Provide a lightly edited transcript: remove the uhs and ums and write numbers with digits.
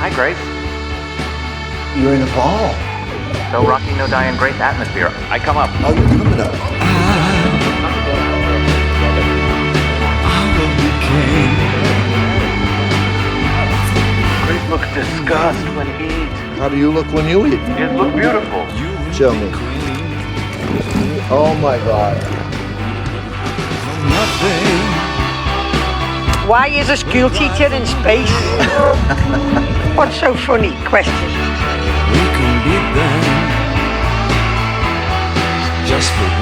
Hi, Grace. You're in a ball. No rocking, no dying, Grace atmosphere. I come up. Oh, you're coming up. Grace looks disgusted when he eats. How do you look when you eat? You look beautiful. Show me. Oh my God. Why is a school teacher in space? What's so funny? Question. We can beat them just for